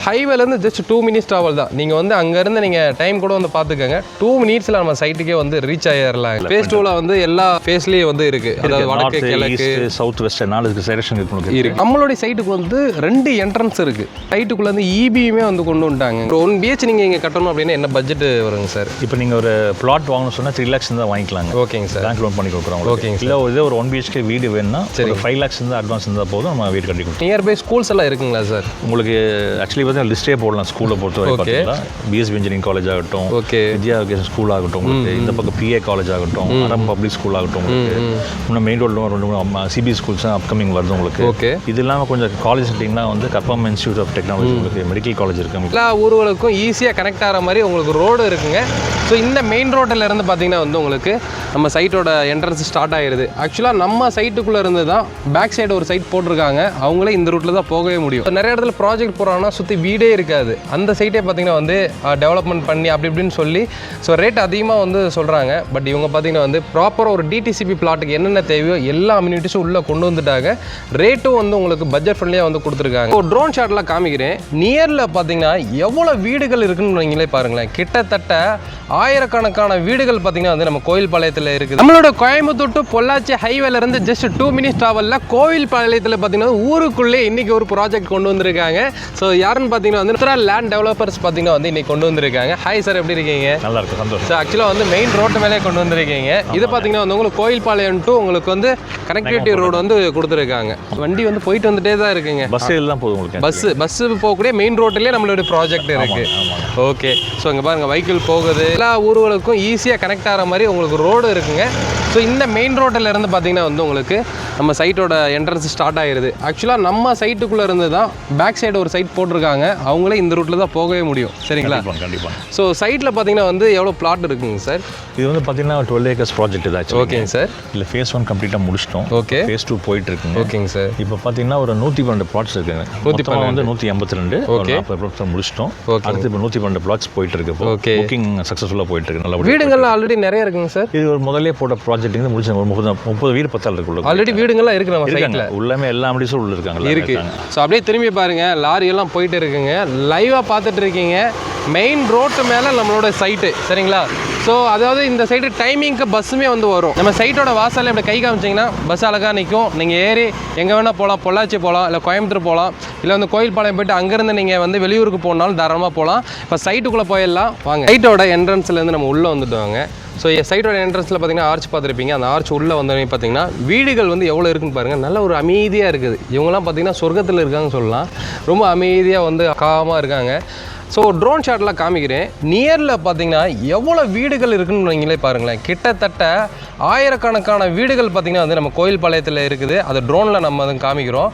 ஹைவேலேருந்து just 2 minutes travel தான். நீங்கள் வந்து அங்கேருந்து நீங்கள் டைம் கூட வந்து பார்த்துக்கங்க. 2 மினிட்ஸில் நம்ம சைட்டுக்கே வந்து ரீச் ஆகிடலாம். ஃபேஸ் 2ல வந்து எல்லா ஃபேஸ்லேயும் வந்து இருக்குது. அதாவது வடக்கு, கிழக்கு, சவுத் வெஸ்ட் 4 செலக்ஷன் இருக்குது. நம்மளுடைய சைட்டுக்கு வந்து 2 என்ட்ரன்ஸ் இருக்குது. சைட்டுக்குள்ளே வந்து இபியுமே வந்து கொண்டு வந்துட்டாங்க. ஒரு 1 BH நீங்கள் இங்கே கட்டணும் அப்படின்னா என்ன பட்ஜெட் வருங்க சார்? இப்போ நீங்கள் ஒரு பிளாட் வாங்கணும் சொன்னால் 3 lakhs தான் வாங்கிக்கலாங்க. ஓகேங்க சார். பேங்க் லோன் பண்ணி கொடுக்குறோம். ஓகேங்க. இல்லை இதே ஒரு 1 BHK வீடு வேணும்னா சரி 5 lakhs இருந்தால் அட்வான்ஸ் இருந்தால் போதும், நம்ம வீடு கட்டி கொடுத்தோம். நியர்பை ஸ்கூல்ஸ் எல்லாம் இருக்குங்களா சார்? உங்களுக்கு ஆக்சுவலி பார்த்தீங்கன்னா லிஸ்ட்டே போடலாம். ஸ்கூலை பொறுத்தவரை பார்த்தீங்கன்னா பிஎஸ்பி இன்ஜினியரிங் காலேஜ் ஆகட்டும், வித்யா ஸ்கூல் ஆகட்டும், இந்த பக்கம் பிஏ காலேஜ் ஆகட்டும், அரம் பப்ளிக் ஸ்கூல் ஆகட்டும், இன்னும் மெயின் ரோட்ல 2 சிபி ஸ்கூல்ஸ் அப்கமிங் வருது உங்களுக்கு. இது இல்லாமல் கொஞ்சம் காலேஜ் செட்டிங்னா வந்து கப்பம் இன்ஸ்டியூட் ஆஃப் டெக்னாலஜி உங்களுக்கு மெடிக்கல் காலேஜ் இருக்கு. எல்லா ஊர்களுக்கும் ஈஸியாக கனெக்ட் ஆகிற மாதிரி உங்களுக்கு ரோடு இருக்குங்க. ஸோ இந்த மெயின் ரோட்டில் இருந்து பார்த்தீங்கன்னா வந்து உங்களுக்கு நம்ம சைட்டோட என்ட்ரன்ஸ் ஸ்டார்ட் ஆகிடுது. ஆக்சுவலாக நம்ம சைட்டுக்குள்ளே இருந்து தான் பேக் சைடு ஒரு சைட் போட்டிருக்காங்க. அவங்களே இந்த ரூட்டில் தான் போகவே முடியும். நிறைய இடத்துல ப்ராஜெக்ட் போகிறாங்கன்னா சுற்றி வீடே இருக்காது. அந்த சைட்டே பார்த்தீங்கன்னா வந்து டெவலப்மெண்ட் பண்ணி அப்படி இப்படின்னு சொல்லி ஸோ ரேட் அதிகமாக வந்து சொல்கிறாங்க. பட் இவங்க பார்த்தீங்கன்னா வந்து ப்ராப்பராக ஒரு டிடிசிபி பிளாட்டுக்கு என்னென்ன தேவையோ எல்லா அம்யூனிட்டிஸும் உள்ளே கொண்டு வந்துட்டாங்க. ரேட்டும் வந்து உங்களுக்கு பட்ஜெட் ஃப்ரெண்ட்லியாக வந்து கொடுத்துருக்காங்க. ஒரு ட்ரோன் ஷாட்லாம் காமிக்கிறேன். நியரில் பார்த்தீங்கன்னா எவ்வளோ வீடுகள் இருக்குன்னு நீங்களே பாருங்களேன். கிட்டத்தட்ட ஆயிரக்கணக்கான வீடுகள் பார்த்தீங்கன்னா வந்து நம்ம கோயில்பாளையத்தில் இருக்குது. நம்மளோட கோயம்புத்தூர் டு பொள்ளாச்சி ஹைவேலேருந்து ஜஸ்ட் 2 மினிட்ஸ் ட்ராவலில் கோவில்பாளையத்தில் பார்த்தீங்கன்னா ஊருக்குள்ளே இன்றைக்கி ஒரு ப்ராஜெக்ட் கொண்டு வந்திருக்காங்க. ஸோ யாருன்னு பார்த்தீங்கன்னா வந்து லேண்ட் டெவலப்பர்ஸ் பார்த்தீங்கன்னா வந்து இன்னைக்கு கொண்டு வந்திருக்காங்க. ஹாய் சார், எப்படி இருக்கீங்க? நல்லா இருக்கு, சந்தோஷம். ஸோ ஆக்சுவலாக வந்து மெயின் ரோட்டு மேலே கொண்டு வந்திருக்கீங்க. இது பார்த்தீங்கன்னா வந்து உங்களுக்கு கோயில்பாளையம் டு உங்களுக்கு வந்து கனெக்டிவிட்டி ரோடு வந்து கொடுத்துருக்காங்க. வண்டி வந்து போயிட்டு வந்துட்டே தான் இருக்குங்க. பஸ் எல்லாம் போதும் உங்களுக்கு. பஸ் போகக்கூடிய மெயின் ரோட்லேயே நம்மளோட ப்ராஜெக்ட் இருக்கு. ஓகே. ஸோ இங்கே பாருங்க வெஹிக்கிள் போகுது. எல்லா ஊர்களுக்கும் ஈஸியாக கனெக்ட் ஆகிற மாதிரி உங்களுக்கு ரோடு இருக்குங்க. ஸோ இந்த மெயின் ரோட்டில் இருந்து பார்த்தீங்கன்னா வந்து உங்களுக்கு நம்ம சைட்டோட என்ட்ரன்ஸ் ஸ்டார்ட் ஆகிடுது. ஆக்சுவலாக நம்ம சைட்டுக்குள்ளே இருந்து தான் பேக் சைடு ஒரு சைட் போட்டிருக்காங்க. அவங்களே இந்த ரூட்டில் தான் போகவே முடியும். சரிங்களா? கண்டிப்பாக. ஸோ சைட்டில் பார்த்தீங்கன்னா வந்து எவ்வளோ பிளாட் இருக்குங்க சார்? இது வந்து பார்த்தீங்கன்னா 12 acres ப்ராஜெக்ட் இதாச்சு. ஓகேங்க சார். இல்லை ஃபேஸ் 1 கம்ப்ளீட்டாக முடிச்சிட்டோம். ஓகே. ஃபேஸ் 2 போயிட்டு இருக்குங்க. ஓகேங்க சார். இப்போ பார்த்தீங்கன்னா ஒரு 112 பிளாட்ஸ் இருக்குங்க. 112 வந்து 182. ஓகே. 40 பிளாட்ஸ் முடிச்சிட்டோம். அடுத்து இப்போ 112 பிளாட்ஸ் போயிட்டு இருக்கு. ஓகே. புக்கிங் சக்ஸஸ்ஃபுல்லாக போயிட்டு இருக்கு. நல்லா வீடுங்கள்லாம் ஆல்ரெடி நிறைய இருக்குங்க சார். இது ஒரு முதல்ல போட்ட ப்ராஜெக்ட் வந்து முடிச்சு ஒரு 30 வீடு பத்தால் இருக்குள்ள ஆல்ரெடி வீடுங்கள்லாம் இருக்கு நம்ம சைட்டில். உள்ளமே எல்லா அம்யூனிட்டிஸும் உள்ள இருக்காங்க. இருக்கு. ஸோ அப்படியே திரும்பி பாருங்க, லாரி எல்லாம் போயிட்டு இருக்குங்க. லைவாக பார்த்துட்டு இருக்கீங்க. மெயின் ரோட்டு மேலே நம்மளோட சைட்டு. சரிங்களா? ஸோ அதாவது இந்த சைடு டைமிங்க்கு பஸ்ஸுமே வந்து வரும். நம்ம சைட்டோட வாசலில் இப்படி கை காமிச்சிங்கன்னா பஸ் அழகாக நிற்கும். நீங்கள் ஏறி எங்கே வேணால் போகலாம். பொள்ளாச்சி போகலாம், இல்லை கோயம்புத்தூர் போகலாம், இல்லை வந்து கோயில்பாளையம் போய்ட்டு அங்கேருந்து நீங்கள் வந்து வெளியூருக்கு போனாலும் தாராளமாக போகலாம். இப்போ சைட்டுக்குள்ளே போயிடலாம் வாங்க. சைட்டோட என்ட்ரன்ஸ்லேருந்து நம்ம உள்ளே வந்துடுவாங்க. ஸோ சைட்டோட என்ட்ரன்ஸில் பார்த்தீங்கன்னா ஆர்ச் பார்த்துருப்பீங்க. அந்த ஆர்ச் உள்ளே வந்தோடனே பார்த்தீங்கன்னா வீடுகள் வந்து எவ்வளோ இருக்குன்னு பாருங்கள். நல்ல ஒரு அமைதியாக இருக்குது. இவங்கெல்லாம் பார்த்தீங்கன்னா சொர்க்கத்தில் இருக்காங்கன்னு சொல்லலாம். ரொம்ப அமைதியாக வந்து காமாக இருக்காங்க. ஸோ ட்ரோன் ஷாட்லாம் காமிக்கிறேன். நியரில் பார்த்தீங்கன்னா எவ்வளோ வீடுகள் இருக்குன்னு நீங்களே பாருங்களேன். கிட்டத்தட்ட ஆயிரக்கணக்கான வீடுகள் பார்த்தீங்கன்னா வந்து நம்ம கோயில்பாளையத்தில் இருக்குது. அது ட்ரோனில் நம்ம வந்து காமிக்கிறோம்.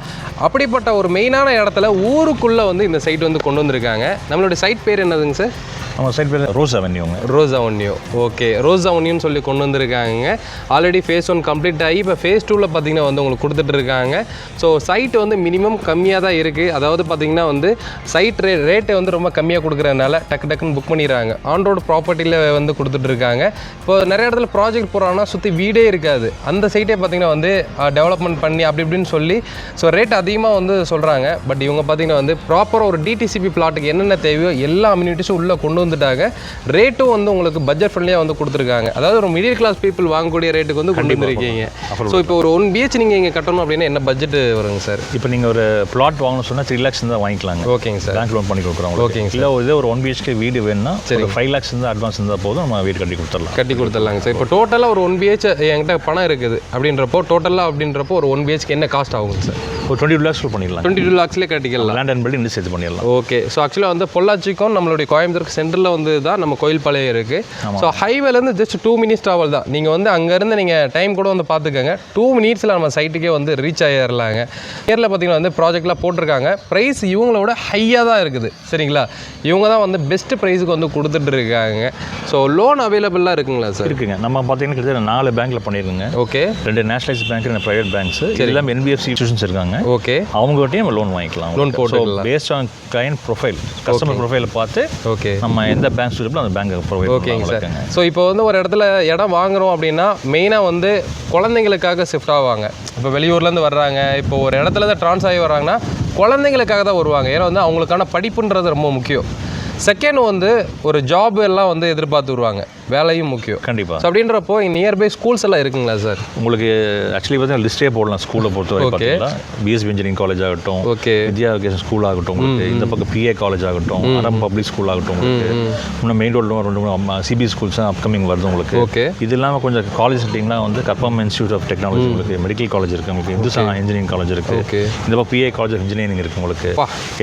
அப்படிப்பட்ட ஒரு மெயினான இடத்துல ஊருக்குள்ளே வந்து இந்த சைட் வந்து கொண்டு வந்திருக்காங்க. நம்மளுடைய சைட் பேர் என்னதுங்க சார்? அவங்க சைட் பேர் ரோஸ் அவென்யூங்க. Rose Avenue. ஓகே. ரோஸ் அவென்யூன்னு சொல்லி கொண்டு வந்திருக்காங்க. ஆல்ரெடி ஃபேஸ் 1 கம்ப்ளீட் ஆகி இப்போ ஃபேஸ் 2வில் பார்த்தீங்கன்னா வந்து உங்களுக்கு கொடுத்துட்டு இருக்காங்க. ஸோ சைட் வந்து மினிமம் கம்மியாக தான் இருக்குது. அதாவது பார்த்தீங்கன்னா வந்து சைட் ரேட்டை வந்து ரொம்ப கம்மியாக கொடுக்குறதுனால டக்குன்னு புக் பண்ணிடுறாங்க. ஆன் ரோடு ப்ராப்பர்ட்டியில் வந்து கொடுத்துட்ருக்காங்க. இப்போ நிறைய இடத்துல ப்ராஜெக்ட் போகிறாங்கன்னா சுற்றி வீடே இருக்காது. அந்த சைட்டே பார்த்தீங்கன்னா வந்து டெவலப்மெண்ட் பண்ணி அப்படி இப்படின்னு சொல்லி ஸோ ரேட் அதிகமாக வந்து சொல்கிறாங்க. பட் இவங்க பார்த்தீங்கன்னா வந்து ப்ராப்பராக ஒரு டிடிசிபி பிளாட்டுக்கு என்னென்ன தேவையோ எல்லா அம்யூனிட்டிஸும் உள்ளே கொண்டு வந்துட்டாங்க. ரேட்டும் வந்து உங்களுக்கு பட்ஜெட் ஃப்ரெண்ட்லியாக வந்து கொடுத்துருக்காங்க. அதாவது ஒரு மிடில் கிளாஸ் பீப்புள் வாங்கக்கூடிய ரேட்டுக்கு வந்து கொண்டு வந்துருக்கீங்க. ஸோ இப்போ ஒரு 1 BH நீங்கள் இங்கே கட்டணும் அப்படின்னா என்ன பட்ஜெட் வருங்க சார்? இப்போ நீங்கள் ஒரு பிளாட் வாங்கணும் சொன்னால் 3 lakhs தான் வாங்கிக்கலாங்க. ஓகேங்க சார். பேங்க் லோன் பண்ணி கொடுக்குறோம். ஓகேங்க சார். இல்லை இதே ஒரு 1 BHK வீடு வேணும்னா சரி 5 lakhs இருந்தால் அட்வான்ஸ் இருந்தால் போதும், நம்ம வீடு கட்டி கொடுத்துடலாங்க சார். இப்போ டோட்டலாக ஒரு 1 BH என்கிட்ட பணம் இருக்குது அப்படின்றப்போ ஒரு 1 BHK என்ன காஸ்ட் ஆகுங்க சார்? ஒரு 22 lakhs பண்ணிடலாம். 22 lakhsலேயே கட்டிக்கலாம். லேண்ட் அண்ட் பில்டிங் இன்னும் சேர்த்து பண்ணிடலாம். ஓகே. ஸோ ஆக்சுவலாக வந்து பொள்ளாச்சிக்கும் நம்மளுடைய கோயம்புத்தூருக்கு சென்டரில் வந்து தான் நம்ம கோயில்பாளையம் இருக்குது. ஸோ ஹைவேலேருந்து ஜஸ்ட் 2 மினிட்ஸ் ட்ராவல் தான். நீங்கள் வந்து அங்கேருந்து நீங்கள் டைம் கூட வந்து பார்த்துக்கங்க. 2 மினிட்ஸில் நம்ம சைட்டுக்கே வந்து ரீச் ஆகிடலாங்க. நேரில் பார்த்தீங்கன்னா வந்து ப்ராஜெக்ட்லாம் போட்டிருக்காங்க. ப்ரைஸ் இவங்களோட ஹையாக தான் இருக்குது. சரிங்களா? இவங்க தான் வந்து பெஸ்ட் ப்ரைஸுக்கு வந்து கொடுத்துட்டு இருக்காங்க. ஸோ லோன் அவைலபிளாக இருக்குங்களா சார்? இருக்குங்க. நம்ம பார்த்தீங்கன்னா கிட்டத்தட்ட 4 பேங்க்கில் பண்ணியிருக்குங்க. Okay. 2 nationalise bank, 2 private banks, எல்லாம் NBFC இன்ஸ்டியூஷன்ஸ் இருக்காங்க. ஓகே. அவங்ககிட்டயும் லோன் வாங்கிக்கலாம். லோன் போட்டுக்கலாம். Based on client profile, customer ப்ரொஃபைலை பார்த்து ஓகே நம்ம எந்த பேங்க் சூட்டபிள் அந்த பேங்க் ப்ரொவைட் ஓகேங்க சார். ஸோ இப்போ வந்து ஒரு இடத்துல இடம் வாங்குறோம் அப்படின்னா மெயினாக வந்து குழந்தைங்களுக்காக ஷிஃப்ட் ஆவாங்க. இப்போ வெளியூர்லேருந்து வர்றாங்க. இப்போ ஒரு இடத்துல தான் ட்ரான்ஸ் ஆகி வர்றாங்கன்னா குழந்தைங்களுக்காக தான் வருவாங்க. ஏன்னா வந்து அவங்களுக்கான படிப்புன்றது ரொம்ப முக்கியம். செகண்ட் வந்து ஒரு ஜாப் எல்லாம் வந்து எதிர்பார்த்து வருவாங்க, வேலையும் முக்கியம் கண்டிப்பாக. ஸோ அப்படின்றப்போ நியர்பை ஸ்கூல்ஸ் எல்லாம் இருக்குங்களா சார்? உங்களுக்கு ஆக்சுவலி பார்த்தீங்கன்னா லிஸ்ட்டே போடலாம் ஸ்கூலை பொறுத்தவரை. பார்த்தீங்கன்னா பிஎஸ்பி இன்ஜினியரிங் காலேஜ் ஆகட்டும், வித்யா எஜுகேஷன் ஸ்கூல் ஆகட்டும், உங்களுக்கு இந்த பக்கம் பிஏ காலேஜ் ஆகட்டும், அரம் பப்ளிக் ஸ்கூல் ஆகட்டும், உங்களுக்கு இன்னும் மெயின் ரோடில் 2 சிபி ஸ்கூல்ஸ் அப்கமிங் வருது உங்களுக்கு. இது இல்லாமல் கொஞ்சம் காலேஜ் செட்டிங்லாம் வந்து கற்பகம் இன்ஸ்டியூட் ஆஃப் டெக்னாலஜி உங்களுக்கு, மெடிக்கல் காலேஜ் இருக்குது உங்களுக்கு, இந்துஸ்தான் இன்ஜினியரிங் காலேஜ் இருக்குது, இந்த பக்கம் பிஏ காலேஜ் ஆஃப் இன்ஜினியரிங் இருக்குது உங்களுக்கு,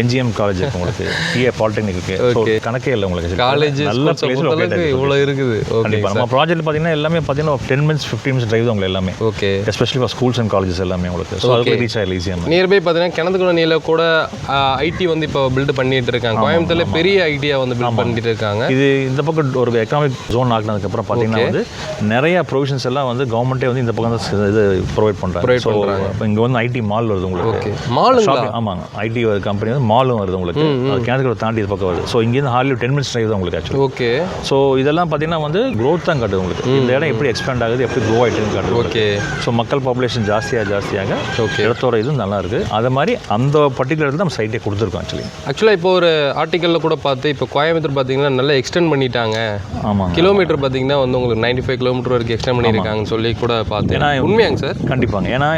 என்ஜிஎம் காலேஜ் இருக்குது உங்களுக்கு, பிஏ பாலிடெக்னிக் இருக்குது. கணக்கே இல்லை உங்களுக்கு, காலேஜ் நல்ல பிளேஸ் இவ்வளோ இருக்குது. கண்டிப்பாக நம்ம ப்ராஜெக்ட் பார்த்தீங்கன்னா எல்லாமே பார்த்தீங்கன்னா 10 minutes 15 minutes டிரைவ் தான் உங்களுக்கு எல்லாமே. Okay, especially for schools and colleges எல்லாமே உங்களுக்கு. ஸோ அதுக்கு ரீச் ஆகல ஈஸியாக. நியர்பை பார்த்தீங்கன்னா கிணத்துக்குள்ள கூட ஐடி வந்து இப்போ பில்ட் பண்ணிட்டு இருக்காங்க. கோயம்புத்தூர்ல பெரிய ஐடியா வந்து பில்ட் பண்ணிட்டு இருக்காங்க. இது இந்த பக்கம் ஒரு எக்கனாமிக் ஜோன் ஆகினதுக்கப்புறம் பார்த்தீங்கன்னா வந்து நிறைய ப்ரொவிஷன்ஸ் எல்லாம் வந்து கவர்மெண்ட்டே வந்து இந்த பக்கம் தான் இது ப்ரொவைட் பண்ணுறாங்க. ஸோ இப்போ இங்கே வந்து ஐடி மால் வருது உங்களுக்கு. மால்? ஆமாங்க, ஐடி கம்பெனி வந்து மாலும் வருது உங்களுக்கு. கிணத்துக்குள்ள தாண்டி இது பக்கம் வருது. ஸோ இங்கேருந்து ஹார்ட்லி 10 minutes டிரைவ் தான் உங்களுக்கு ஆக்சுவலி. ஓகே. ஸோ இதெல்லாம் பார்த்தீங்கன்னா வந்து க்ரோத் தான் காட்டுது உங்களுக்கு. இந்த இடம் எப்படி எக்ஸ்பேண்ட் ஆகுது, எப்படி க்ரோ ஆகிட்டுன்னு காட்டுது. ஓகே. ஸோ மக்கள் பாப்புலேஷன் ஜாஸ்தியாக இடத்தோட இது நல்லா இருக்குது. அது மாதிரி அந்த பர்டிகுலர் இடத்துல நம்ம சைட்டே கொடுத்துருக்கோம் ஆக்சுவலாக. இப்போ ஒரு ஆர்டிக்கலில் கூட பார்த்து இப்போ கோயம்புத்தூர் பார்த்தீங்கன்னா நல்லா எக்ஸ்டெண்ட் பண்ணிட்டாங்க. ஆமாம், கிலோமீட்டர் பார்த்தீங்கன்னா வந்து உங்களுக்கு 95 கிலோமீட்டர் வரைக்கும் எக்ஸ்டெண்ட் பண்ணியிருக்காங்கன்னு சொல்லி கூட பார்த்து. ஏன்னா உண்மையாங்க சார்? கண்டிப்பாங்க. ஏன்னா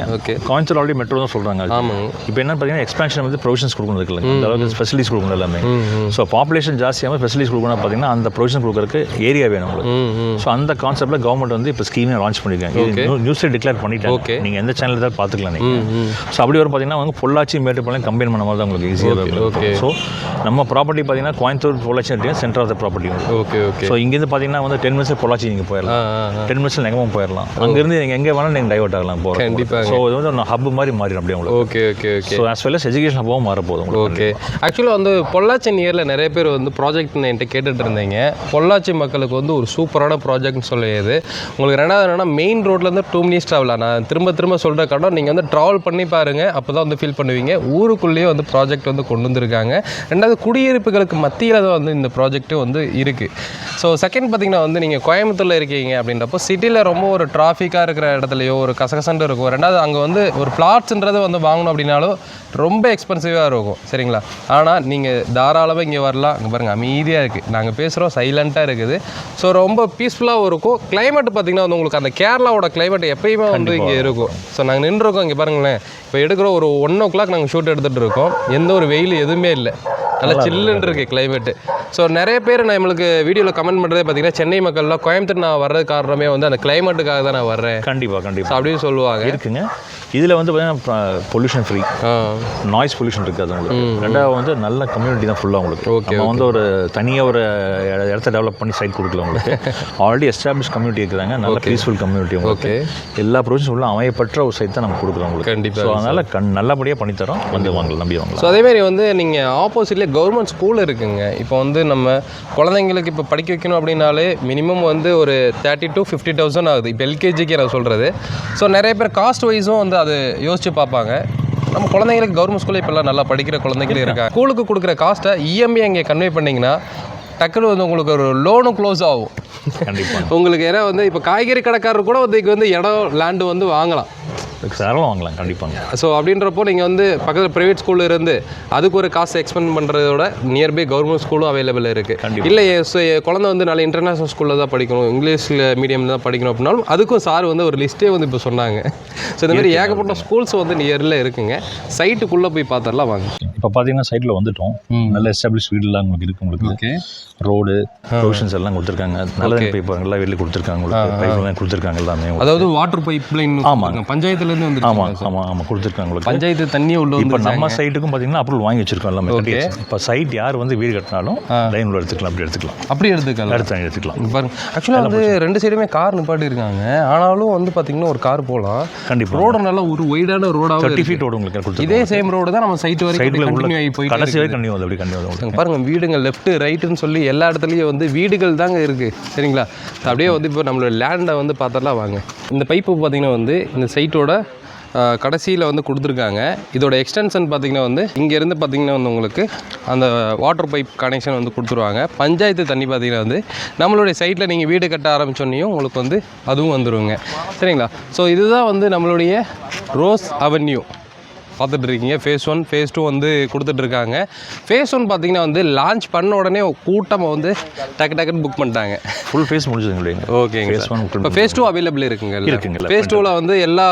கோயம்புத்தூர் ஆல்ரெடி மெட்ரோ தான் சொல்கிறாங்க. ஆமாங்க. இப்போ என்ன பார்த்தீங்கன்னா எக்ஸ்பேன்ஷன் வந்து ப்ரொவிஷன்ஸ் கொடுக்கணும் இருக்குல்ல, இந்த அளவுக்கு ஃபெசிலிட்டிஸ் கொடுக்கணும் எல்லாமே. ஸோ பாப்புலேஷன் ஜாஸ்தியாக ஃபெசிலிட்டிஸ் கொடுக்கணும் பார்த்தீங்கன்னா அந்த ப்ரொவிஷன் கொடுக்கறதுக்கு ஏரியா வேணும் உங்களுக்கு. ஸோ அந்த கான்செப்ட்டில் கவர்மெண்ட் வந்து இப்போ ஸ்கீமே லான்ச் பண்ணியிருக்காங்க. நியூஸில் டிக்ளேர் பண்ணிட்டாங்க. நீங்கள் எந்த சேனல் தான் பார்த்துக்கலாம் நீங்கள். ஸோ அப்படி வரும் பார்த்தீங்கன்னா வந்து பொள்ளாச்சி மேட்டுப்பாளையம் கம்பைன் பண்ண மாதிரி தான் உங்களுக்கு ஈஸியாக இருக்கும். ஸோ நம்ம ப்ராப்பர்ட்டி பார்த்தீங்கன்னா Coimbatore Pollachi centre of the property. Okay okay. So இங்கேருந்து பார்த்தீங்கன்னா வந்து 10 minutes பொள்ளாச்சி நீங்கள் போயிடலாம், 10 minutes நெகமும் போயிடலாம். அங்கேருந்து நீங்கள் எங்கே வேணாலும் நீங்கள் டைவர்ட் ஆகலாம் போகிறோம். கண்டிப்பாக. ஸோ இது வந்து ஒரு ஹப் மாதிரி மாறிடும் அப்படியே உங்களுக்கு. Okay okay okay. So as well as education ஹப்பாகவும் மாறப்போகுது உங்களுக்கு. ஓகே. ஆக்சுவலாக வந்து பொள்ளாச்சி நியரில் நிறைய பேர் வந்து ப்ராஜெக்ட் என்கிட்ட கேட்டுட்டு இருந்தீங்க. பொள்ளாச்சி மக்களுக்கு வந்து ஒரு சூப்பரான ப்ராஜெக்ட்னு சொல்லியது. உங்களுக்கு ரெண்டாவது என்னன்னா மெயின் ரோட்லேருந்து 2 minutes ட்ராவல். நான் திரும்ப சொல்கிற காரணம் நீங்கள் வந்து ட்ராவல் பண்ணி பாருங்கள், அப்போ தான் வந்து ஃபீல் பண்ணுவீங்க. ஊருக்குள்ளேயே வந்து ப்ராஜெக்ட் வந்து கொண்டு வந்திருக்காங்க. ரெண்டாவது குடியிருப்புகளுக்கு மத்தியில் தான் வந்து இந்த ப்ராஜெக்ட்டும் வந்து இருக்குது. ஸோ செகண்ட் பார்த்திங்கன்னா வந்து நீங்கள் கோயம்புத்தூரில் இருக்கீங்க அப்படின்றப்போ சிட்டியில் ரொம்ப ஒரு டிராஃபிக்காக இருக்கிற இடத்துலையோ ஒரு கசகசண்டு இருக்கும். ரெண்டாவது அங்கே வந்து ஒரு பிளாட்ஸ்ன்றது வந்து வாங்கணும் அப்படின்னாலும் ரொம்ப எக்ஸ்பென்சிவாக இருக்கும். சரிங்களா? ஆனால் நீங்கள் தாராளமாக இங்கே வரலாம். இங்கே பாருங்கள் அமைதியாக இருக்குது, நாங்கள் பேசுகிறோம், சைலண்ட்டாக இருக்குது. ஸோ ரொம்ப பீஸ்ஃபுல்லாகவும் இருக்கும். கிளைமேட் பார்த்திங்கன்னா வந்து உங்களுக்கு அந்த கேரளாவோட கிளைமேட் எப்பயுமே வந்து இங்கே இருக்கும். ஸோ நாங்கள் நின்றுருக்கோம், இங்கே பாருங்களேன். இப்போ எடுக்கிற ஒரு 1 o'clock நாங்கள் ஷூட் எடுத்துகிட்டு இருக்கோம். எந்த ஒரு வெயில் எதுவுமே இல்லை, நல்லா சில்லுன்னு இருக்குது கிளைமேட்டு. ஸோ நிறைய பேர் நம்மளுக்கு வீடியோவில் கமெண்ட் பண்ணுறதே பார்த்தீங்கன்னா சென்னை மக்கள்லாம் கோயம்புத்தூர் நான் வர்றது காரணமே வந்து அந்த கிளைமேட்டுக்காக தான் நான் வர்றேன். கண்டிப்பாக அப்படின்னு சொல்லுவாங்க. இருக்குங்க. இதில் வந்து பார்த்தீங்கன்னா பொல்யூஷன் ஃப்ரீ, நாய்ஸ் பொல்யூஷன் இருக்காது உங்களுக்கு. ரெண்டாவது வந்து நல்ல கம்யூனிட்டி தான் ஃபுல்லாக உங்களுக்கு. நம்ம வந்து ஒரு தனியாக ஒரு இடத்த டெவலப் பண்ணி சைட் கொடுக்கல உங்களுக்கு. ஆல்ரெடி எஸ்டாப்ளிஷ் கம்யூனிட்டி இருக்கிறாங்க, நல்ல பீஸ்ஃபுல் கம்யூனிட்டி உங்களுக்கு. எல்லா ப்ரொவிஷன்ஸ் உள்ள அமையப்பட்ட ஒரு சைட் தான் நம்ம கொடுக்குறோம் உங்களுக்கு. கண்டிப்பாக. ஸோ அதனால் நல்லபடியாக பண்ணித்தரோம், வந்து வாங்கலாம், நம்பி வாங்கலாம். ஸோ அதேமாதிரி வந்து நீங்கள் ஆப்போசிட்லேயே கவர்மெண்ட் ஸ்கூல் இருக்குங்க. இப்போ வந்து நம்ம குழந்தைங்களுக்கு இப்போ படிக்க வைக்கணும் அப்படின்னாலே மினிமம் வந்து ஒரு 30,000 to 50,000 ஆகுது. இப்போ எல்கேஜிக்கு நான் சொல்கிறது. ஸோ நிறைய பேர் காஸ்ட் வைஸும் வந்து அது யோசிச்சு பார்ப்பாங்க. நம்ம குழந்தைங்களுக்கு கவர்மெண்ட் ஸ்கூலில் இப்போல்லாம் நல்லா படிக்கிற குழந்தைங்களே இருக்காங்க. ஸ்கூலுக்கு கொடுக்குற காஸ்ட்டை இஎம்ஐ அங்கே கன்வே பண்ணிங்கன்னா டக்குனு வந்து உங்களுக்கு ஒரு லோனும் க்ளோஸ் ஆகும். கண்டிப்பாக. உங்களுக்கு ஏன்னா வந்து இப்போ காய்கறி கடைக்காரர் கூட வந்து வந்து இடம் லேண்டு வந்து வாங்கலாம், சேரலாம் வாங்கலாம். கண்டிப்பாங்க. ஸோ அப்படின்றப்போ நீங்கள் வந்து பக்கத்தில் ப்ரைவேட் ஸ்கூலில் இருந்து அதுக்கு ஒரு காசு எக்ஸ்பெண்ட் பண்ணுறதோட நியர்பை கவர்மெண்ட் ஸ்கூலும் அவைலபிள் இருக்குது. இல்லை குழந்தை வந்து நல்ல இன்டர்நேஷனல் ஸ்கூலில் தான் படிக்கணும், இங்கிலீஷில் மீடியம் தான் படிக்கணும் அப்படின்னாலும் அதுக்கும் சார் வந்து ஒரு லிஸ்ட்டே வந்து இப்போ சொன்னாங்க. ஸோ இந்த மாதிரி ஏகப்பட்ட ஸ்கூல்ஸ் வந்து நியரில் இருக்குங்க. சைட்டுக்குள்ளே போய் பார்த்துடலாம் வாங்க. இப்போ பார்த்தீங்கன்னா சைட்டில் வந்துட்டோம். நல்ல எஸ்டாப்ளிஷ் வீடுலாம் உங்களுக்கு இருக்குது. உங்களுக்கு ரோடு ப்ரொவிஷன்ஸ் எல்லாம் கொடுத்துருக்காங்க. நல்ல பைப் எல்லாம் வெளியே கொடுத்துருக்காங்க உங்களுக்கு. பைப்லாம் கொடுத்துருக்காங்க எல்லாமே. அதாவது வாட்டர் பைப் லைன். ஆமாங்க, பஞ்சாயத்துலேருந்து வந்து. ஆமாம் கொடுத்துருக்காங்க உங்களுக்கு. பஞ்சாயத்து தண்ணியை உள்ள. இப்போ நம்ம சைட்டுக்கும் பார்த்தீங்கன்னா அப்ரூவல் வாங்கி வச்சிருக்கோம் எல்லாமே. இப்போ சைட் யார் வந்து வீடு கட்டினாலும் லைன் உள்ள எடுத்துக்கலாம், அப்படி எடுத்துக்கலாம். பாருங்க, ஆக்சுவலாக வந்து 2 சைடுமே கார் நிப்பாட்டி இருக்காங்க. ஆனாலும் வந்து பார்த்தீங்கன்னா ஒரு கார் போகலாம். கண்டிப்பாக. ரோடு நல்லா ஒரு ஒய்டான ரோடாக 30 feet ரோடு உங்களுக்கு. இதே சேம் ரோடு தான் நம்ம சைட் வரைக்கும் கண்டினியூ ஆகி போய் கடைசி வரைக்கும் கண்டினியூ ஆகுது. அப்படி கண்டினியூ பாருங்க, வீடுங்க லெஃப்ட் ரைட்டுன்னு சொல்லி எல்லா இடத்துலையும் வந்து வீடுகள் தாங்க இருக்குது. சரிங்களா? அப்படியே வந்து இப்போ நம்மளோட லேண்டை வந்து பார்த்தரலாம் வாங்க. இந்த பைப்பு பார்த்தீங்கன்னா வந்து இந்த சைட்டோட கடைசியில் வந்து கொடுத்துருக்காங்க. இதோட எக்ஸ்டென்ஷன் பார்த்திங்கன்னா வந்து இங்கேருந்து பார்த்திங்கன்னா வந்து உங்களுக்கு அந்த வாட்டர் பைப் கனெக்ஷன் வந்து கொடுத்துருவாங்க. பஞ்சாயத்து தண்ணி பார்த்திங்கன்னா வந்து நம்மளுடைய சைட்டில் நீங்கள் வீடு கட்ட ஆரம்பிச்சோன்னையும் உங்களுக்கு வந்து அதுவும் வந்துடுங்க. சரிங்களா? ஸோ இதுதான் வந்து நம்மளுடைய ரோஸ் அவென்யூ. பார்த்துட்டு இருக்கீங்க. ஃபேஸ் 1 ஃபேஸ் 2 வந்து கொடுத்துட்ருக்காங்க. ஃபேஸ் 1 பார்த்தீங்கன்னா வந்து லான்ச் பண்ண உடனே கூட்டமாக வந்து டக்குன்னு புக் பண்ணிட்டாங்க. ஃபுல் ஃபேஸ் முடிஞ்சதுங்க. ஓகேங்க. இப்போ ஃபேஸ் 2 அவைலபிள் இருக்குங்க. ஃபேஸ் 2ல வந்து எல்லா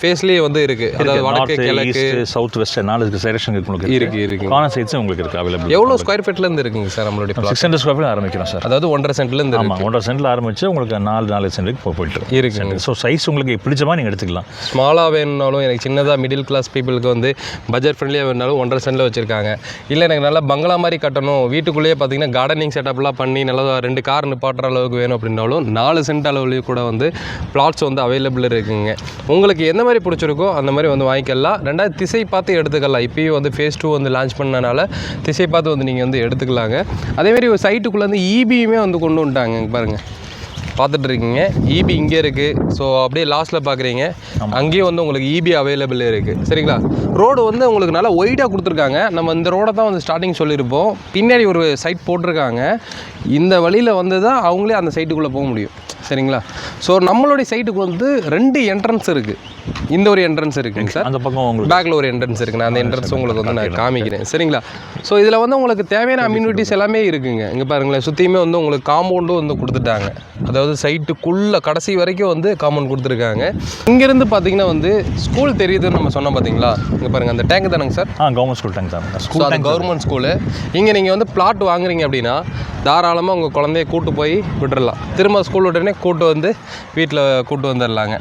ஃபேஸ்லேயும் வந்து இருக்குது. அதாவது வடக்கு, கிழக்கு, சவுத், வெஸ்ட் 4 டைரக்ஷன் இருக்கு. கார்னர் சைட்ஸும் உங்களுக்கு இருக்குது அவைலபிள். எவ்வளோ ஸ்கொயர் ஃபீட்லேருந்து இருக்குங்க சார் நம்மளுடைய 600 ஸ்கொயர் ஃபீட் ஆரம்பிக்கிறோம் சார். அதாவது 1.5 சென்ட்லேருந்து. ஆமாம், 1.5 சென்ட்டில் ஆரம்பிச்சு உங்களுக்கு 4 சென்ட்டுக்கு போயிட்டு இருக்குங்க. ஸோ சைஸ் உங்களுக்கு பிடிச்ச மாதிரி நீங்கள் எடுத்துக்கலாம். ஸ்மாலாக வேணுனாலும், எனக்கு சின்னதாக மிடில் கிளாஸ் பீப்புளுக்கு வந்து பட்ஜெட் ஃப்ரெண்ட்லியாக வேணுனாலும் 1.5 சென்ட்டில் வச்சுருக்காங்க. இல்லை எனக்கு நல்லா பங்களா மாதிரி கட்டணும், வீட்டுக்குள்ளேயே பார்த்தீங்கன்னா கார்டனிங் செட்டப்லாம் பண்ணி நல்லா 2 கார் நிப்பாட்டுற அளவுக்கு வேணும் அப்படின்னாலும் 4 சென்ட் அளவுலேயும் கூட வந்து பிளாட்ஸ் வந்து அவைலபிள் இருக்குங்க. உங்களுக்கு எந்த மாதிரி பிடிச்சிருக்கோ அந்த மாதிரி வந்து வாங்கிக்கலாம். 2வது திசை பார்த்து எடுத்துக்கலாம். இப்போயும் வந்து ஃபேஸ் 2 வந்து லான்ச் பண்ணனால திசை பார்த்து வந்து நீங்கள் வந்து எடுத்துக்கலாங்க. அதேமாதிரி ஒரு சைட்டுக்குள்ளே வந்து இபியுமே வந்து கொண்டு வந்துட்டாங்க. பாருங்கள், பார்த்துட்டு இருக்கீங்க. இபி இங்கே இருக்குது. ஸோ அப்படியே லாஸ்ட்டில் பார்க்குறீங்க, அங்கேயும் வந்து உங்களுக்கு இபி அவைலபிள் இருக்குது. சரிங்களா? ரோடு வந்து உங்களுக்கு நல்லா ஒய்டாக கொடுத்துருக்காங்க. நம்ம இந்த ரோடை தான் வந்து ஸ்டார்டிங் சொல்லியிருப்போம். பின்னாடி ஒரு சைட் போட்டிருக்காங்க. இந்த வழியில் வந்து தான் அவங்களே அந்த சைட்டுக்குள்ளே போக முடியும். சரிங்களா? ஸோ நம்மளுடைய சைட்டுக்கு வந்து 2 என்ட்ரன்ஸ் இருக்குது. இந்த ஒரு என்ட்ரன்ஸ் இருக்குங்க சார். அந்த பக்கம் உங்களுக்கு பேக்கில் ஒரு என்ட்ரன்ஸ் இருக்குண்ணா. அந்த என்ட்ரன்ஸ் உங்களுக்கு வந்து நான் காமிக்கிறேன். சரிங்களா? ஸோ இதில் வந்து உங்களுக்கு தேவையான அம்யூனிட்டிஸ் எல்லாமே இருக்குங்க. இங்கே பாருங்களேன், சுற்றியுமே வந்து உங்களுக்கு காம்பவுண்டும் வந்து கொடுத்துட்டாங்க. அதாவது சைட்டுக்குள்ளே கடைசி வரைக்கும் வந்து காம்பவுண்ட் கொடுத்துருக்காங்க. இங்கேருந்து பார்த்தீங்கன்னா வந்து ஸ்கூல் தெரியுதுன்னு நம்ம சொன்னோம் பார்த்தீங்களா? இங்கே பாருங்கள், அந்த டேங்க் தானங்க சார்? கவர்மெண்ட் ஸ்கூல் டேங்க் தான். ஸ்கூல் அது கவர்மெண்ட் ஸ்கூலு. இங்கே நீங்கள் வந்து பிளாட் வாங்குறீங்க அப்படின்னா தாராளமாக உங்கள் குழந்தைய கூட்டு போய் விட்டுடலாம். திரும்ப ஸ்கூல் உடனே கூட்டு வந்து வீட்டில் கூட்டு வந்துடலாங்க.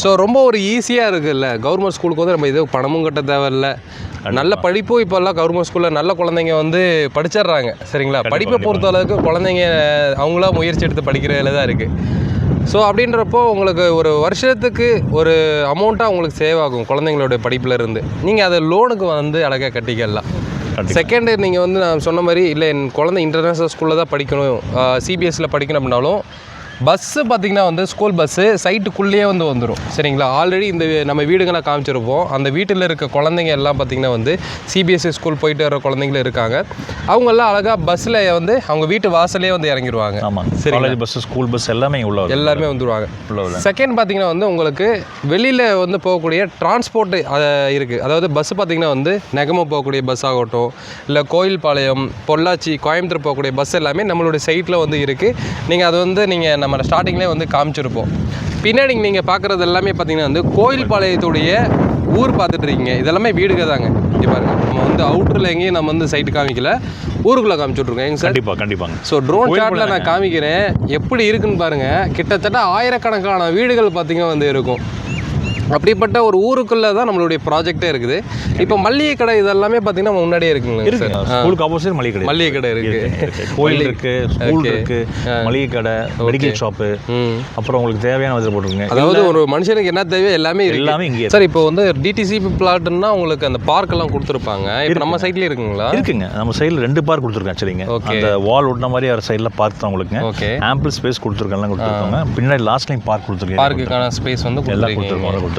ஸோ ரொம்ப ஒரு ஈஸியாக இருக்குல்ல. கவர்மெண்ட் ஸ்கூலுக்கு வந்து நம்ம இது பணமும் கட்ட தேவையில்லை. நல்ல படிப்பும் இப்போல்லாம் கவர்மெண்ட் ஸ்கூலில் நல்ல குழந்தைங்க வந்து படிச்சிடுறாங்க. சரிங்களா? படிப்பை பொறுத்த அளவுக்கு குழந்தைங்க அவங்களா முயற்சி எடுத்து படிக்கிறதுல தான் இருக்குது. ஸோ அப்படின்றப்போ உங்களுக்கு ஒரு வருஷத்துக்கு ஒரு அமௌண்ட்டாக உங்களுக்கு சேவ் ஆகும் குழந்தைங்களோட படிப்பில் இருந்து. நீங்கள் அதை லோனுக்கு வந்து அழகாக கட்டிக்கலாம். செகண்டு நீங்கள் வந்து நான் சொன்ன மாதிரி இல்லை என் குழந்தை இன்டர்நேஷ்னல் ஸ்கூலில் தான் படிக்கணும், சிபிஎஸ்சியில் படிக்கணும் அப்படின்னாலும் பஸ்ஸு பார்த்திங்கன்னா வந்து ஸ்கூல் பஸ்ஸு சைட்டுக்குள்ளேயே வந்து வந்துடும். சரிங்களா? ஆல்ரெடி இந்த நம்ம வீடுங்களாம் காமிச்சிருப்போம். அந்த வீட்டில் இருக்க குழந்தைங்க எல்லாம் பார்த்திங்கன்னா வந்து சிபிஎஸ்சி ஸ்கூல் போயிட்டு வர குழந்தைங்களும் இருக்காங்க. அவங்கெல்லாம் அழகாக பஸ்ஸில் வந்து அவங்க வீட்டு வாசலே வந்து இறங்கிடுவாங்க. ஆமாம், சரி. காலேஜ் பஸ், ஸ்கூல் பஸ் எல்லாமே எல்லாருமே வந்துடுவாங்க. செகண்ட் பார்த்திங்கன்னா வந்து உங்களுக்கு வெளியில் வந்து போகக்கூடிய டிரான்ஸ்போர்ட்டு இருக்குது. அதாவது பஸ்ஸு பார்த்திங்கன்னா வந்து நெகமோ போகக்கூடிய பஸ் ஆகட்டும், இல்லை கோயில்பாளையம், பொள்ளாச்சி, கோயம்புத்தூர் போகக்கூடிய பஸ் எல்லாமே நம்மளுடைய சைட்டில் வந்து இருக்குது. நீங்கள் அது வந்து நீங்கள் நம்ம ஸ்டார்டிங்லேயே வந்து காமிச்சிருப்போம். பின்னாடி நீங்கள் பார்க்குறது எல்லாமே பார்த்தீங்கன்னா வந்து கோயில்பாளையத்துடைய ஊர் பார்த்துட்டு இருக்கீங்க. இதெல்லாமே வீடுக தாங்க. இங்கே பாருங்கள், நம்ம வந்து அவுட்டரில் எங்கேயும் நம்ம வந்து சைட்டு காமிக்கல, ஊருக்குள்ளே காமிச்சுட்ருக்கோம். எங்க சார்? கண்டிப்பாங்க. ஸோ ட்ரோன் ஷாட்டில் நான் காமிக்கிறேன், எப்படி இருக்குன்னு பாருங்கள். கிட்டத்தட்ட ஆயிரக்கணக்கான வீடுகள் பார்த்திங்கன்னா வந்து இருக்கும். அப்படிப்பட்ட ஒரு ஊருக்குள்ளே தான் நம்மளுடைய ப்ராஜெக்டே இருக்குது. இப்போ மளிகை கடை இதெல்லாமே பார்த்தீங்கன்னா முன்னாடியே இருக்குங்க. ஸ்கூலுக்கு ஆப்போசிட் மளிகை கடை இருக்குது, கோயில் இருக்குது, ஸ்கூல் இருக்குது, மளிகை கடை, மெடிக்கல் ஷாப்பு, அப்புறம் உங்களுக்கு தேவையான இதில் போட்டுருங்க. அதாவது ஒரு மனுஷனுக்கு என்ன தேவையோ எல்லாமே இங்கே சார். இப்போ வந்து டிடிசிபி பிளாட்னா உங்களுக்கு அந்த பார்க் எல்லாம் கொடுத்துருப்பாங்க. இப்போ நம்ம சைட்லேயே இருக்குங்களா? இருக்குங்க. நம்ம சைடில் 2 பார்க் கொடுத்துருக்கேன். சரிங்க, அந்த வால் ஒட்டின மாதிரி ஒரு சைடில் பார்க் தான் உங்களுக்கு. ஓகே, ஆம்பிள் ஸ்பேஸ் கொடுத்துருக்காங்க. பின்னாடி லாஸ்ட் லைன் பார்க் கொடுத்துருக்கேன். பார்க்குக்கான ஸ்பேஸ் வந்து எல்லாம் கொடுத்துருக்கோம்.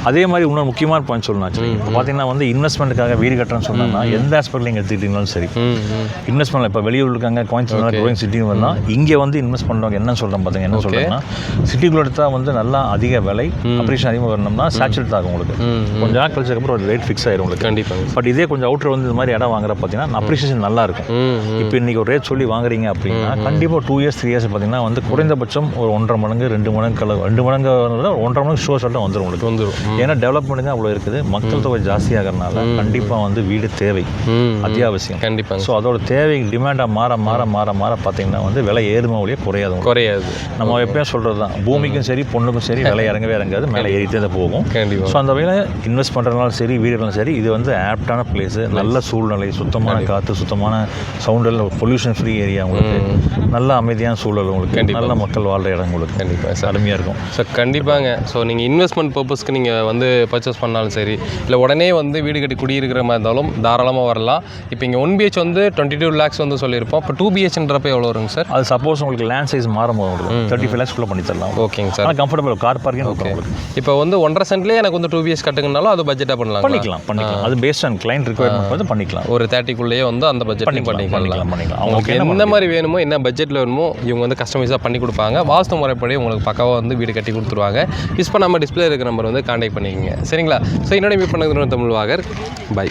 அதே மாதிரி இன்னொரு முக்கியமான பாயிண்ட் சொல்லணும். பார்த்தீங்கன்னா வந்து இன்வெஸ்ட்மெண்ட்டுக்காக வீடு கட்டுறேன்னு சொன்னா எந்த ஆஸ்பெக்ட்ல நீங்கள் எடுத்துக்கிட்டீங்களும் சரி, இன்வெஸ்ட்மெண்ட் இப்போ வெளியூர் இருக்காங்க, கோயம்புத்தூர் க்ரோயிங் சிட்டின்னு வரலாம், இங்கே வந்து இன்வெஸ்ட் பண்ணுறவங்க என்ன சொல்கிறோம் பார்த்தீங்க, என்ன சொல்கிறேன்னா சிட்டிக்குள்ள எடுத்தால் வந்து நல்லா அதிக விலை, அப்ரிஷியேஷன் அதிகமாக வரணும்னா சேச்சுரேட் ஆகும் உங்களுக்கு. கொஞ்சம் நாள் கழிச்சதுக்கப்புறம் ஒரு ரேட் ஃபிக்ஸ் ஆயிரும் உங்களுக்கு. கண்டிப்பாக. பட் இதே கொஞ்சம் அவுட்டர் வந்து இந்த மாதிரி இடம் வாங்குற பார்த்தீங்கன்னா அப்ரிஷியேஷன் நல்லா இருக்கும். இப்போ இன்னைக்கு ஒரு ரேட் சொல்லி வாங்குறீங்க அப்படின்னா கண்டிப்பாக 2 இயர்ஸ் 3 இயர்ஸ் பார்த்தீங்கன்னா வந்து குறைந்தபட்சம் ஒரு 1.5 மடங்கு 2 மடங்கு 2 மடங்கு 1.5 மடங்கு ஷோ சொல்லிட்டு வந்துடும் உங்களுக்கு. ஏன்னா டெவலப்மெண்ட் தான் அவ்வளோ இருக்குது. மக்கள் தொகை ஜாஸ்தியாகிறதுனால கண்டிப்பாக வந்து வீடு தேவை, அத்தியாவசியம். கண்டிப்பாக. ஸோ அதோட தேவை டிமாண்டாக மாற மாற மாற மாற பார்த்தீங்கன்னா வந்து விலை ஏறுமா ஒழிய குறையாது. நம்ம எப்பயும் சொல்கிறது தான், பூமிக்கும் சரி பொண்ணுக்கும் சரி விலை இறங்கவே இறங்காது, மேலே ஏறிட்டே தான் போகும். ஸோ அந்த வகையில் இன்வெஸ்ட் பண்ணுறதுனாலும் சரி, வீடுகளும் சரி, இது வந்து ஆப்டான பிளேஸு, நல்ல சூழ்நிலை, சுத்தமான காற்று, சுத்தமான சவுண்டில், பொல்யூஷன் ஃப்ரீ ஏரியா உங்களுக்கு, நல்ல அமைதியான சூழல் உங்களுக்கு, நல்ல மக்கள் வாழ்கிற இடம் உங்களுக்கு. கண்டிப்பாக அருமையாக இருக்கும். ஸோ கண்டிப்பாங்க. ஸோ நீங்கள் இன்வெஸ்ட்மெண்ட் பர்பஸ்க்கு நீங்கள் வந்து பர்ச்சேஸ் பண்ணாலும் சரி, இல்லை உடனே வந்து வீடு கட்டி குடியிருக்கிற மாதிரி இருந்தாலும் தாராளமாக வரலாம். இப்போ இங்கே 1 BH வந்து 22 lakhs வந்து சொல்லியிருப்போம். இப்போ 2 BHன்றப்ப எவ்வளோ வருங்க சார்? அது சப்போஸ் உங்களுக்கு லேண்ட் சைஸ் மாறும்போது உங்களுக்கு 35 lakhs பண்ணி தரலாம். ஓகேங்க சார். ஆனால் கம்ஃபர்டபுள் கார் பார்க்கிங் உங்களுக்கு. இப்போ வந்து 1.5 சென்ட்லேயே எனக்கு வந்து 2 BH கட்டுங்கனாலும் அது பட்ஜெட்டாக பண்ணிக்கலாம். அது பேஸ்ட் ஆன் கிளைண்ட் ரிக்வயர்மெண்ட் வந்து பண்ணிக்கலாம். ஒரு 30க்குள்ளேயே வந்து அந்த பட்ஜெட் பண்ணிக்கலாம். அவங்களுக்கு எந்த மாதிரி வேணுமோ, என்ன பட்ஜெட்டில் வேணுமோ இவங்க வந்து கஸ்டமைஸாக பண்ணி கொடுப்பாங்க. வாஸ்து முறைப்படி உங்களுக்கு பக்காவாக வந்து வீடு கட்டி கொடுத்துருவாங்க. மிஸ் பண்ணாமல் டிஸ்பிளே இருக்கிற நம்பர் வந்து காண்டாக்ட் பண்ணிக்கோங்க. சரிங்களா? ஸோ என்னோட மீட் பண்ணது தமிழ் வாகர். பை.